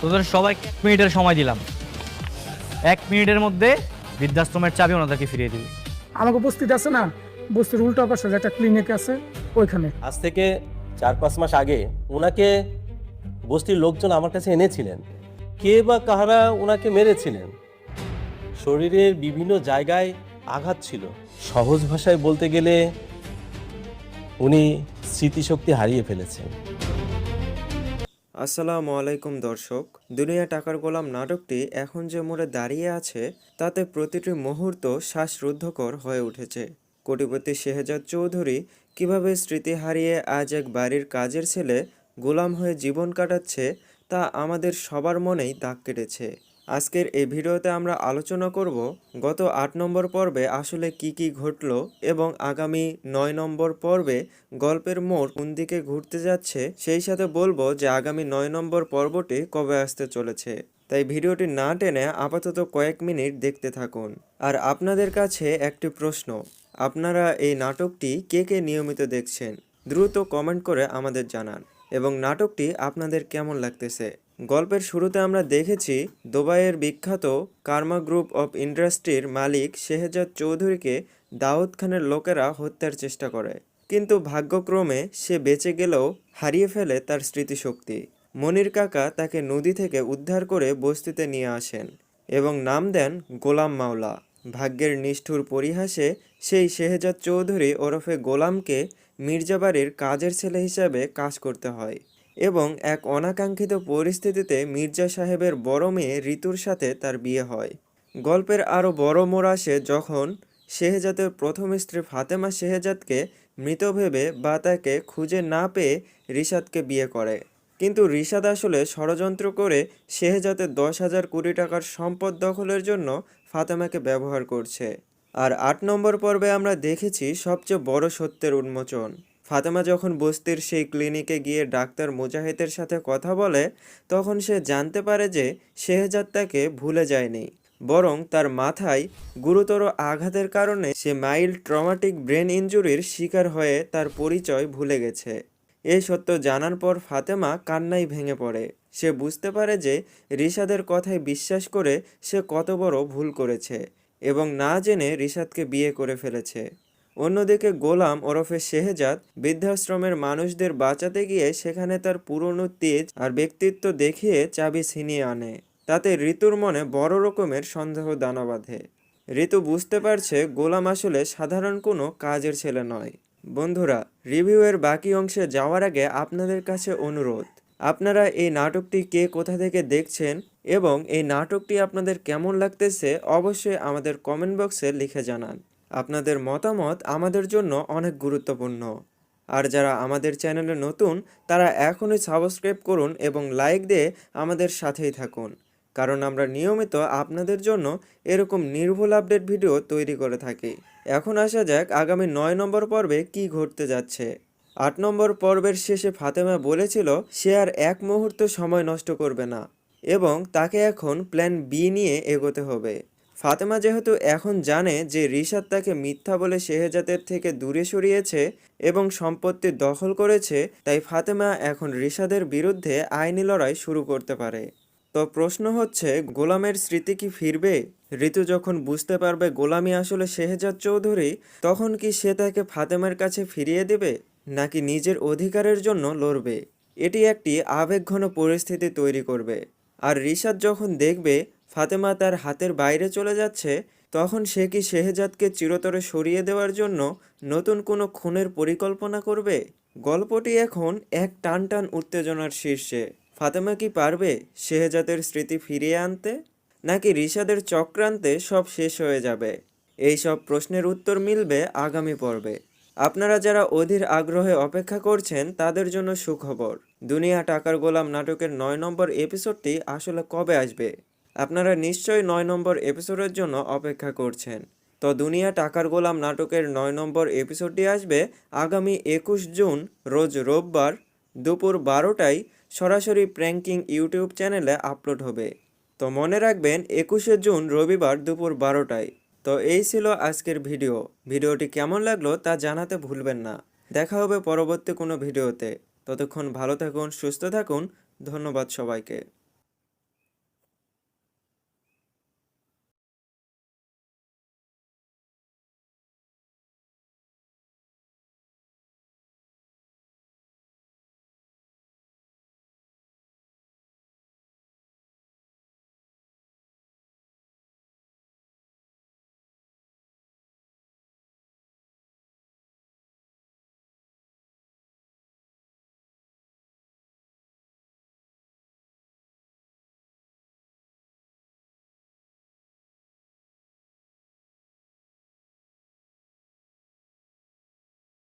তোদের সবাই 1 মিনিটের সময় দিলাম। 1 মিনিটের মধ্যে বৃদ্ধাশ্রমের চাবি ওনাদেরকে ফিরিয়ে দিবি। আমাকে বস্তিতে আছে না, বস্তির উল্টো পাশে যে একটা ক্লিনিক আছে ওইখানে। আজ থেকে 4-5 মাস আগে ওনাকে বস্তির লোকজন আমার কাছে এনেছিলেন। কে বা কাহারা ওনাকে মেরেছিলেন। শরীরের বিভিন্ন জায়গায় আঘাত ছিল। সহজ ভাষায় বলতে গেলে উনি স্মৃতিশক্তি হারিয়ে ফেলেছেন। আসসালামু আলাইকুম দর্শক, দুনিয়া টাকার গোলাম নাটকটি এখন যে মোড়ে দাঁড়িয়ে আছে তাতে প্রতিটি মুহূর্ত শ্বাসরুদ্ধকর হয়ে উঠেছে। কোটিপতি শেহজাদ চৌধুরী কিভাবে স্মৃতি হারিয়ে আজ এক বাড়ির কাজের ছেলে গোলাম হয়ে জীবন কাটাচ্ছে তা আমাদের সবার মনেই দাগ কেটেছে। আজকের এই ভিডিওতে আমরা আলোচনা করব গত ৮ নম্বর পর্বে আসলে কি ঘটলো এবং আগামী ৯ নম্বর পর্বে গল্পের মোড় কোন দিকে ঘুরতে যাচ্ছে, সেই সাথে বলবো যে আগামী ৯ নম্বর পর্বটি কবে আসতে চলেছে। তাই ভিডিওটি না টেনে আপাতত কয়েক মিনিট দেখতে থাকুন। আর আপনাদের কাছে একটি প্রশ্ন, আপনারা এই নাটকটি কে নিয়মিত দেখছেন দ্রুত কমেন্ট করে আমাদের জানান এবং নাটকটি আপনাদের কেমন লাগতেছে। গল্পের শুরুতে আমরা দেখেছি দুবাইয়ের বিখ্যাত কার্মা গ্রুপ অফ ইন্ডাস্ট্রির মালিক শেহজাদ চৌধুরীকে দাউদ খানের লোকেরা হত্যার চেষ্টা করে, কিন্তু ভাগ্যক্রমে সে বেঁচে গেলেও হারিয়ে ফেলে তার স্মৃতিশক্তি। মনির কাকা তাকে নদী থেকে উদ্ধার করে বস্তিতে নিয়ে আসেন এবং নাম দেন গোলাম মাওলা। ভাগ্যের নিষ্ঠুর পরিহাসে সেই শেহজাদ চৌধুরী ওরফে গোলামকে মির্জাবাড়ির কাজের ছেলে হিসাবে কাজ করতে হয় এবং এক অনাকাঙ্ক্ষিত পরিস্থিতিতে মির্জা সাহেবের বড় মেয়ে ঋতুর সাথে তার বিয়ে হয়। গল্পের আরও বড় মোড় আসে যখন শেহজাদের প্রথম স্ত্রী ফাতেমা শেহজাদকে মৃত ভেবে বা তাকে খুঁজে না পেয়ে রিশাদকে বিয়ে করে, কিন্তু রিশাদ আসলে ষড়যন্ত্র করে শেহজাদের 10,000 কোটি টাকার সম্পদ দখলের জন্য ফাতেমাকে ব্যবহার করছে। আর ৮ নম্বর পর্বে আমরা দেখেছি সবচেয়ে বড় সত্যের উন্মোচন। ফাতেমা যখন বস্তির সেই ক্লিনিকে গিয়ে ডাক্তার মুজাহিদের সাথে কথা বলে তখন সে জানতে পারে যে শেহজাদ তাকে ভুলে যায়নি, বরং তার মাথায় গুরুতর আঘাতের কারণে সে মাইল্ড ট্রমাটিক ব্রেন ইনজুরির শিকার হয়ে তার পরিচয় ভুলে গেছে। এই সত্য জানার পর ফাতেমা কান্নায় ভেঙে পড়ে। সে বুঝতে পারে যে রিশাদের কথায় বিশ্বাস করে সে কত বড় ভুল করেছে এবং না জেনে রিশাদকে বিয়ে করে ফেলেছে। অন্যদিকে গোলাম ওরফে শেহজাদ বৃদ্ধাশ্রমের মানুষদের বাঁচাতে গিয়ে সেখানে তার পুরনো তেজ আর ব্যক্তিত্ব দেখিয়ে চাবি ছিনিয়ে আনে। তাতে ঋতুর মনে বড় রকমের সন্দেহ দানা বাঁধে। ঋতু বুঝতে পারছে গোলাম আসলে সাধারণ কোনো কাজের ছেলে নয়। বন্ধুরা, রিভিউয়ের বাকি অংশে যাওয়ার আগে আপনাদের কাছে অনুরোধ, আপনারা এই নাটকটি কে কোথা থেকে দেখছেন এবং এই নাটকটি আপনাদের কেমন লাগতেছে অবশ্যই আমাদের কমেন্ট বক্সে লিখে জানান। আপনাদের মতামত আমাদের জন্য অনেক গুরুত্বপূর্ণ। আর যারা আমাদের চ্যানেলে নতুন তারা এখনই সাবস্ক্রাইব করুন এবং লাইক দিয়ে আমাদের সাথেই থাকুন, কারণ আমরা নিয়মিত আপনাদের জন্য এরকম নির্ভুল আপডেট ভিডিও তৈরি করে থাকি। এখন আসা যাক আগামী ৯ নম্বর পর্বে কি ঘটতে যাচ্ছে। ৮ নম্বর পর্বের শেষে ফাতেমা বলেছিল সে আর এক মুহূর্ত সময় নষ্ট করবে না এবং তাকে এখন প্ল্যান বি নিয়ে এগোতে হবে। ফাতেমা যেহেতু এখন জানে যে রিশাদ তাকে মিথ্যা বলে শেহজাদের থেকে দূরে সরিয়েছে এবং সম্পত্তি দখল করেছে, তাই ফাতেমা এখন রিশাদের বিরুদ্ধে আইনি লড়াই শুরু করতে পারে। তো প্রশ্ন হচ্ছে, গোলামের স্মৃতি কি ফিরবে? ঋতু যখন বুঝতে পারবে গোলামি আসলে শেহজাদ চৌধুরী, তখন কি সে তাকে ফাতেমার কাছে ফিরিয়ে দেবে নাকি নিজের অধিকারের জন্য লড়বে? এটি একটি আবেগঘন পরিস্থিতি তৈরি করবে। আর রিশাদ যখন দেখবে ফাতেমা তার হাতের বাইরে চলে যাচ্ছে, তখন সে কি শেহজাদকে চিরতরে সরিয়ে দেওয়ার জন্য নতুন কোনো খুনের পরিকল্পনা করবে? গল্পটি এখন এক টানটান উত্তেজনার শীর্ষে। ফাতেমা কি পারবে শেহজাদের স্মৃতি ফিরিয়ে আনতে, নাকি রিশাদের চক্রান্তে সব শেষ হয়ে যাবে? এই সব প্রশ্নের উত্তর মিলবে আগামী পর্বে। আপনারা যারা অধীর আগ্রহে অপেক্ষা করছেন তাদের জন্য সুখবর, দুনিয়া টাকার গোলাম নাটকের ৯ নম্বর এপিসোডটি আসলে কবে আসবে? আপনারা নিশ্চয়ই ৯ নম্বর এপিসোডের জন্য অপেক্ষা করছেন। তো দুনিয়া টাকার গোলাম নাটকের ৯ নম্বর এপিসোডটি আসবে আগামী ২১ জুন রোজ রোববার দুপুর ১২টায় সরাসরি প্র্যাঙ্কিং ইউটিউব চ্যানেলে আপলোড হবে। তো মনে রাখবেন ২১শে জুন রবিবার দুপুর ১২টায়। তো এই ছিল আজকের ভিডিওটি কেমন লাগলো তা জানাতে ভুলবেন না। দেখা হবে পরবর্তী কোনো ভিডিওতে। ততক্ষণ ভালো থাকুন, সুস্থ থাকুন। ধন্যবাদ সবাইকে।